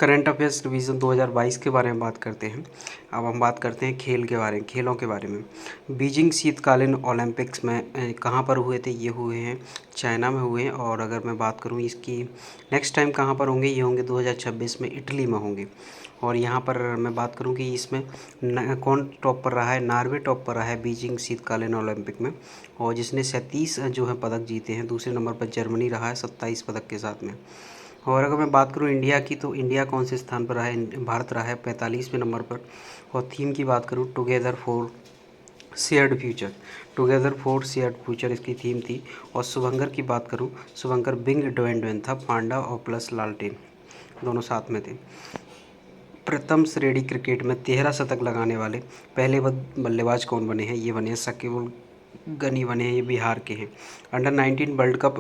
Current affairs revision 2022 के बारे में बात करते हैं। अब हम बात करते हैं खेलों के बारे में। बीजिंग शीतकालीन ओलंपिक्स में कहाँ पर हुए थे? ये हुए हैं चाइना में हुए हैं। और अगर मैं बात करूँ इसकी नेक्स्ट टाइम कहाँ पर होंगे, ये होंगे 2026 में इटली में होंगे। और यहाँ पर मैं बात करूँ कि इसमें कौन टॉप पर रहा है? नॉर्वे टॉप पर रहा है बीजिंग शीतकालीन ओलंपिक में, और जिसने 37 जो है पदक जीते हैं। दूसरे नंबर पर जर्मनी रहा है 27 पदक के साथ में। और अगर मैं बात करूं इंडिया की, तो इंडिया कौन से स्थान पर रहा है? भारत रहा है 45वें नंबर पर। और थीम की बात करूं, together for shared future, together for shared future इसकी थीम थी। और शुभंकर की बात करूं, शुभंकर बिंग डोएन था, पांडा और प्लस लालटेन दोनों साथ में थे। प्रथम श्रेणी क्रिकेट में 13 शतक लगाने वाले पहले बल्लेबाज कौन बने हैं? ये बने हैं शकीबुल गनी बने हैं, ये बिहार के हैं। अंडर 19 वर्ल्ड कप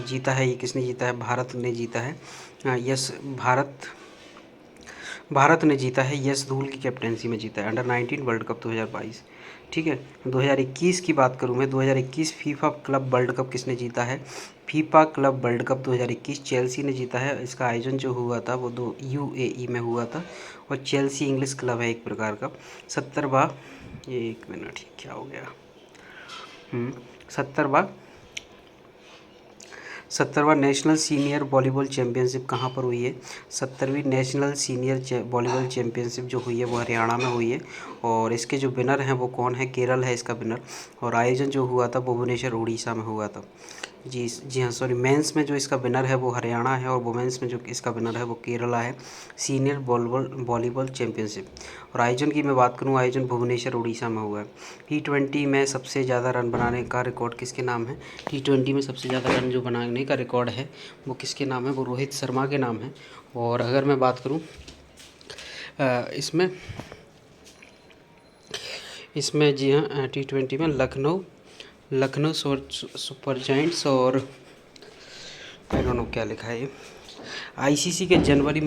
जीता है, ये किसने जीता है? भारत ने जीता है। यस भारत ने जीता है, यस धूल की कैप्टेंसी में जीता है अंडर 19 वर्ल्ड कप 2022। ठीक है। 2021 की बात करूं मैं, 2021 फीफा क्लब वर्ल्ड कप किसने जीता है? FIFA club world cup 2021 Chelsea ने जीता है। इसका आयोजन जो हुआ था वो UAE में हुआ था। और चेल्सी इंग्लिश क्लब है एक प्रकार का। 70वां, एक मिनट क्या हो गया, 70वां नेशनल सीनियर वॉलीबॉल चैम्पियनशिप कहाँ पर हुई है? 70वीं नेशनल सीनियर वॉलीबॉल चैम्पियनशिप जो हुई है वो हरियाणा में हुई है। और इसके जो विनर हैं वो कौन है? केरल है इसका विनर। और आयोजन जो हुआ था भुवनेश्वर उड़ीसा में हुआ था। जी हाँ, सॉरी, मेंस में जो इसका विनर है वो हरियाणा है, और वुमेंस में जो इसका विनर है वो केरला है। Senior volleyball championship. और आयोजन की मैं बात करूँ, आयोजन भुवनेश्वर उड़ीसा में हुआ है। T20 में सबसे ज़्यादा रन बनाने का रिकॉर्ड किसके नाम है? T20 में सबसे ज़्यादा रन जो बनाने का रिकॉर्ड है वो किसके नाम है? वो रोहित शर्मा के नाम है। और अगर मैं बात करूँ इसमें जी हाँ, T20 में लखनऊ सुपर जायंट्स और आई डोंट नो क्या लिखा है ये। आईसीसी के जनवरी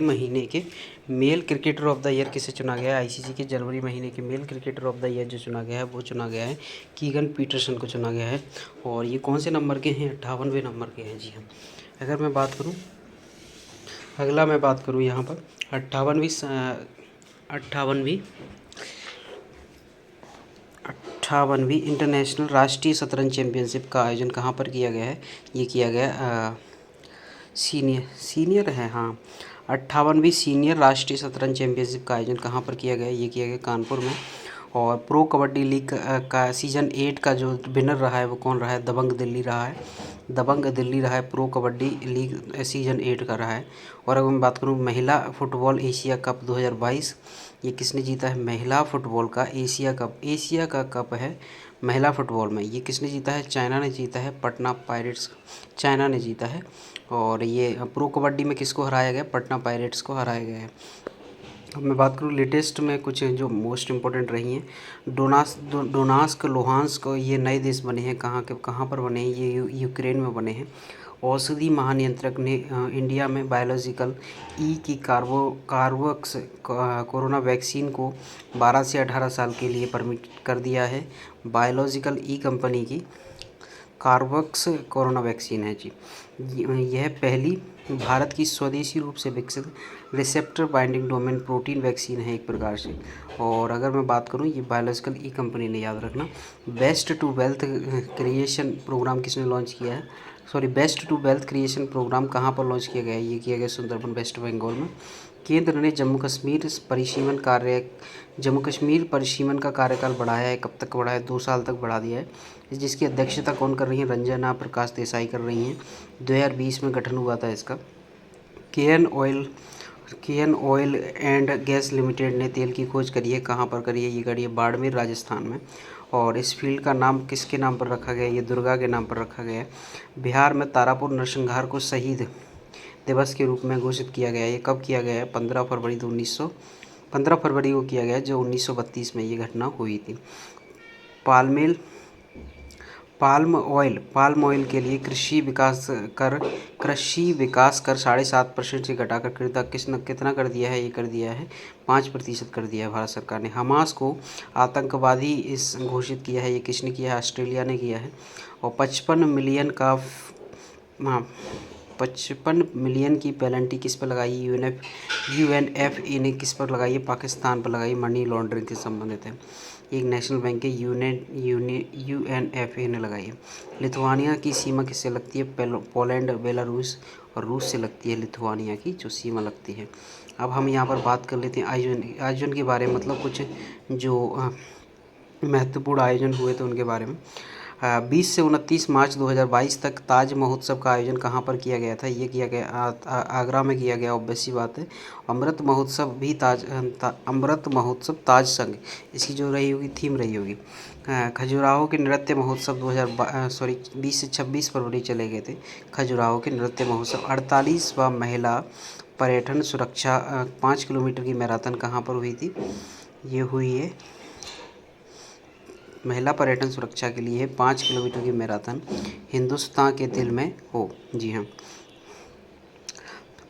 महीने के male cricketer of the year किसे चुना गया है? आईसीसी के जनवरी महीने के male cricketer of the year जो चुना गया है वो चुना गया है कीगन पीटरसन को चुना गया है। और ये कौन से नंबर के हैं? 58वें नंबर के हैं। जी हाँ। अगर मैं बात करूँ, अगला मैं बात करूँ यहाँ पर 58वीं इंटरनेशनल राष्ट्रीय शतरंज चैंपियनशिप का आयोजन कहाँ पर किया गया है? ये किया गया सीनियर है, हाँ, 58वीं सीनियर राष्ट्रीय शतरंज चैंपियनशिप का आयोजन कहाँ पर किया गया? ये किया गया कानपुर में। और प्रो कबड्डी लीग का सीज़न 8 का जो विनर रहा है वो कौन रहा है? दबंग दिल्ली रहा है। प्रो कबड्डी लीग सीज़न 8 का रहा है। और अगर मैं बात करूँ महिला फुटबॉल एशिया कप 2022, ये किसने जीता है? महिला फुटबॉल का एशिया का कप है महिला फुटबॉल में। ये किसने जीता है? चाइना ने जीता है, पटना पायरेट्स चाइना ने जीता है। और ये प्रो कबड्डी में किसको हराया गया? पटना पायरेट्स को हराया गया है। अब मैं बात करूँ लेटेस्ट में कुछ जो मोस्ट इम्पोर्टेंट रही हैं, डोनास्क लुहांस्क ये नए देश बने हैं। कहाँ पर बने हैं? ये यूक्रेन में बने हैं। औषधि महानियंत्रक ने इंडिया में बायोलॉजिकल ई की कार्बोवैक्स कोरोना वैक्सीन को 12 से 18 साल के लिए परमिट कर दिया है। बायोलॉजिकल ई कंपनी की कार्बोवैक्स कोरोना वैक्सीन है जी। यह पहली भारत की स्वदेशी रूप से विकसित receptor binding domain protein vaccine है एक प्रकार से। और अगर मैं बात करूं, ये बायोलॉजिकल ई कंपनी ने, याद रखना। Best to wealth creation program किसने लॉन्च किया है? Best to wealth creation program कहाँ पर लॉन्च किया गया है? ये किया गया सुंदरबन वेस्ट बंगाल में। केंद्र ने जम्मू कश्मीर परिसीमन का कार्यकाल बढ़ाया है। कब तक बढ़ाया है? 2 साल तक बढ़ा दिया है। जिसकी अध्यक्षता कौन कर रही है? रंजना प्रकाश देसाई कर रही हैं। 2020 में गठन हुआ था इसका। KN oil and gas limited ने तेल की खोज करी है। कहाँ पर करी है? ये करी है बाड़मेर राजस्थान में। और इस फील्ड का नाम किसके नाम पर रखा गया है? ये दुर्गा के नाम पर रखा गया है। बिहार में तारापुर नरसंहार को शहीद दिवस के रूप में घोषित किया गया है। ये कब किया गया है? 15 फरवरी को किया गया है, जो 1932 में ये घटना हुई थी। पाल्म ऑयल के लिए कृषि विकास कर 7.5% से घटाकर कितना कर दिया है? ये कर दिया है 5% कर दिया है भारत सरकार ने। हमास को आतंकवादी घोषित किया है। ये किसने किया है? ऑस्ट्रेलिया ने किया है। और 55 मिलियन का 55 मिलियन की पेनल्टी किस पर लगाई? यूएनएफए ने किस पर लगाई है? पाकिस्तान पर लगाई, मनी लॉन्ड्रिंग से संबंधित है। एक नेशनल बैंक के यूएनएफए ने लगाई है। लिथुआनिया की सीमा किससे लगती है? पोलैंड, बेलारूस और रूस से लगती है लिथुआनिया की जो सीमा लगती है। अब हम यहाँ पर बात कर लेते हैं आयोजन के बारे में, मतलब कुछ जो महत्वपूर्ण आयोजन हुए थे उनके बारे में। 20 से 29 मार्च 2022 तक ताज महोत्सव का आयोजन कहाँ पर किया गया था? ये किया गया आगरा में किया गया, ऑब्वियस सी बात है। अमृत महोत्सव ताज संघ, इसकी जो रही होगी थीम रही होगी। खजुराहो के नृत्य महोत्सव 20 से 26 फरवरी चले गए थे। खजुराहो के नृत्य महोत्सव। 48वां महिला पर्यटन सुरक्षा 5 किलोमीटर की मैराथन कहाँ पर हुई थी? ये हुई है महिला पर्यटन सुरक्षा के लिए 5 किलोमीटर की मैराथन हिंदुस्तान के दिल में हो। जी हाँ।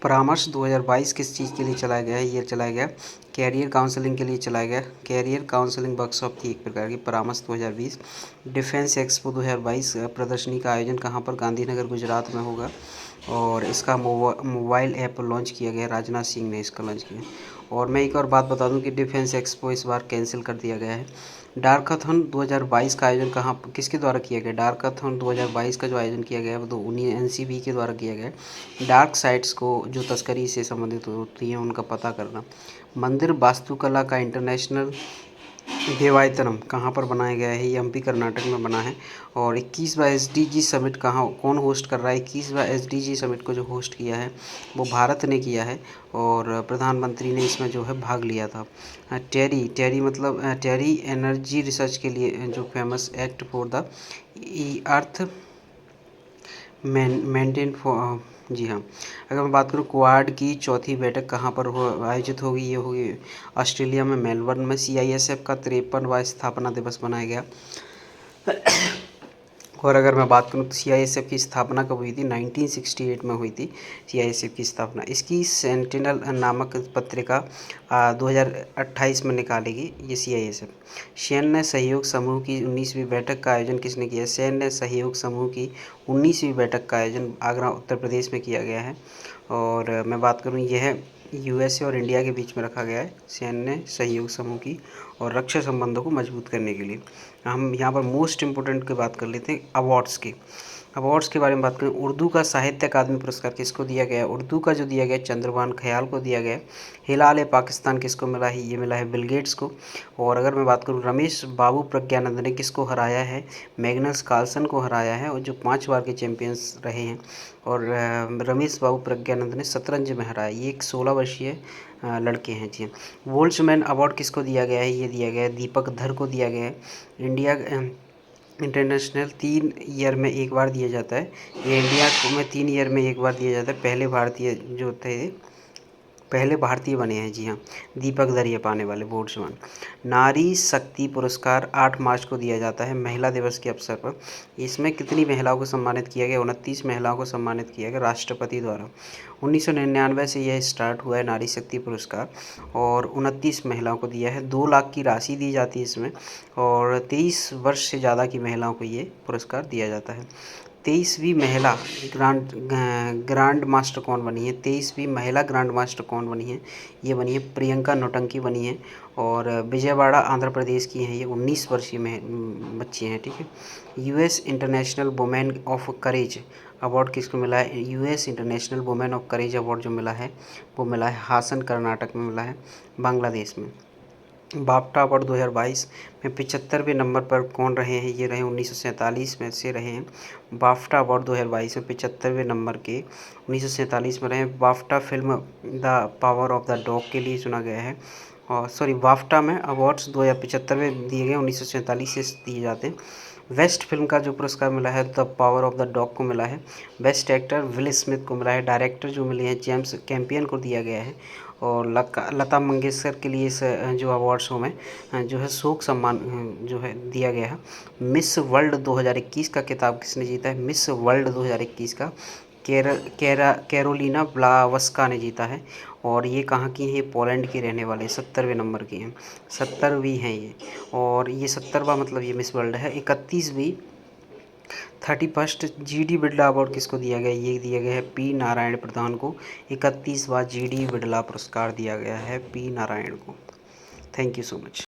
परामर्श 2022 किस चीज़ के लिए चलाया गया है? ये चलाया गया कैरियर काउंसलिंग के लिए चलाया गया। कैरियर काउंसलिंग वर्कशॉप थी एक प्रकार की। परामर्श 2020। डिफेंस एक्सपो 2022 प्रदर्शनी का आयोजन कहाँ पर? गांधीनगर गुजरात में होगा और इसका मोबाइल ऐप लॉन्च किया गया। राजनाथ सिंह ने इसका लॉन्च किया। और मैं एक और बात बता दूं कि डिफेंस एक्सपो इस बार कैंसिल कर दिया गया है। डार्काथन 2022 का आयोजन कहाँ किसके द्वारा किया गया? डार्काथन 2022 का जो आयोजन किया गया है वो तो उन्हीं एनसीबी के द्वारा किया गया है। डार्क साइट्स को जो तस्करी से संबंधित होती हैं उनका पता करना। मंदिर वास्तुकला का इंटरनेशनल देवायतनम कहाँ पर बनाया गया है? ये एमपी कर्नाटक में बना है। और 21वां एसडीजी समिट कौन होस्ट कर रहा है? 21वां एसडीजी समिट को जो होस्ट किया है वो भारत ने किया है और प्रधानमंत्री ने इसमें जो है भाग लिया था। टेरी मतलब टेरी एनर्जी रिसर्च के लिए जो famous act for the earth maintain for. जी हाँ। अगर मैं बात करूँ क्वाड की चौथी बैठक कहाँ पर आयोजित होगी? ये होगी ऑस्ट्रेलिया में, मेलबर्न में। सीआईएसएफ का 53वां स्थापना दिवस मनाया गया। और अगर मैं बात करूँ तो सीआईएसएफ की स्थापना कब हुई थी? 1968 में हुई थी सीआईएसएफ की स्थापना। इसकी सेंटिनल नामक पत्रिका 2028 में निकालेगी ये सीआईएसएफ। सैन्य सहयोग समूह की 19वीं बैठक का आयोजन किसने किया? सैन्य सहयोग समूह की 19वीं बैठक का आयोजन आगरा उत्तर प्रदेश में किया गया है। और मैं बात करूँ यह यूएसए और इंडिया के बीच में रखा गया है सैन्य सहयोग समूह की और रक्षा संबंधों को मजबूत करने के लिए। हम यहाँ पर मोस्ट इम्पोर्टेंट की बात कर लेते हैं अवार्ड्स की। अवार्ड्स के बारे में बात करें, उर्दू का साहित्य अकादमी पुरस्कार किसको दिया गया है? उर्दू का जो दिया गया चंद्रभान ख्याल को दिया गया। हिलाल पाकिस्तान किसको मिला है? ये मिला है बिल गेट्स को। और अगर मैं बात करूँ रमेश बाबू प्रज्ञानंद ने किसको हराया है? मैग्नस कार्लसन को हराया है और जो 5 बार के चैंपियंस रहे हैं। और रमेश बाबू प्रज्ञानंद ने शतरंज में हराया। ये एक 16 वर्षीय लड़के हैं। जी, वोल्ट्समैन अवार्ड किसको दिया गया है? ये दिया गया है दीपक धर को दिया गया है। इंडिया इंटरनेशनल 3 ईयर में एक बार दिया जाता है। ये इंडिया में 3 ईयर में एक बार दिया जाता है। पहले भारतीय बने हैं। जी हाँ, दीपक दरिया पाने वाले बोर्ड्समैन। नारी शक्ति पुरस्कार 8 मार्च को दिया जाता है महिला दिवस के अवसर पर। इसमें कितनी महिलाओं को सम्मानित किया गया? 29 महिलाओं को सम्मानित किया गया राष्ट्रपति द्वारा। 1999 से यह स्टार्ट हुआ है नारी शक्ति पुरस्कार और 29 महिलाओं को दिया है। 2 लाख की राशि दी जाती है इसमें और 23 वर्ष से ज़्यादा की महिलाओं को ये पुरस्कार दिया जाता है। 23वीं महिला ग्रांड मास्टर कौन बनी है? 23वीं महिला ग्रांड मास्टर कौन बनी है? ये बनी है प्रियंका नौटंकी बनी है और विजयवाड़ा आंध्र प्रदेश की हैं। ये 19 वर्षीय में बच्ची हैं। ठीक है। US international women of courage award किसको मिला है? US international women of courage award जो मिला है वो मिला है हासन कर्नाटक में मिला है, बांग्लादेश में। बाफ्टा अवार्ड 2022 में 75वें नंबर पर कौन रहे हैं? ये रहे 1947 में से रहे हैं। बाफ्टा अवार्ड 2022 में 75वें नंबर के 1947 में रहे। BAFTA film the power of the dog के लिए चुना गया है। और बाफ्टा में अवार्ड्स 2075वें दिए गए, 1947 से दिए जाते हैं। बेस्ट फिल्म का जो पुरस्कार मिला है the power of the dog को मिला है। बेस्ट एक्टर विल स्मिथ को मिला है। डायरेक्टर जो मिले हैं जेम्स कैम्पियन को दिया गया है। और लता मंगेशकर के लिए इस जो अवार्ड शो में जो है शोक सम्मान जो है दिया गया है। मिस वर्ल्ड 2021 का खिताब किसने जीता है? मिस वर्ल्ड 2021 का कैरोलिना ब्लावस्का ने जीता है। और ये कहाँ की है? पोलैंड की रहने वाले 70वें नंबर की हैं, 70वीं हैं ये। और ये 70वां मतलब ये मिस वर्ल्ड है। 31वीं 31 GD बिरला अवार्ड किसको दिया गया? ये दिया गया है पी नारायण प्रधान को। 31वां GD बिरला पुरस्कार दिया गया है पी नारायण को। Thank you so much.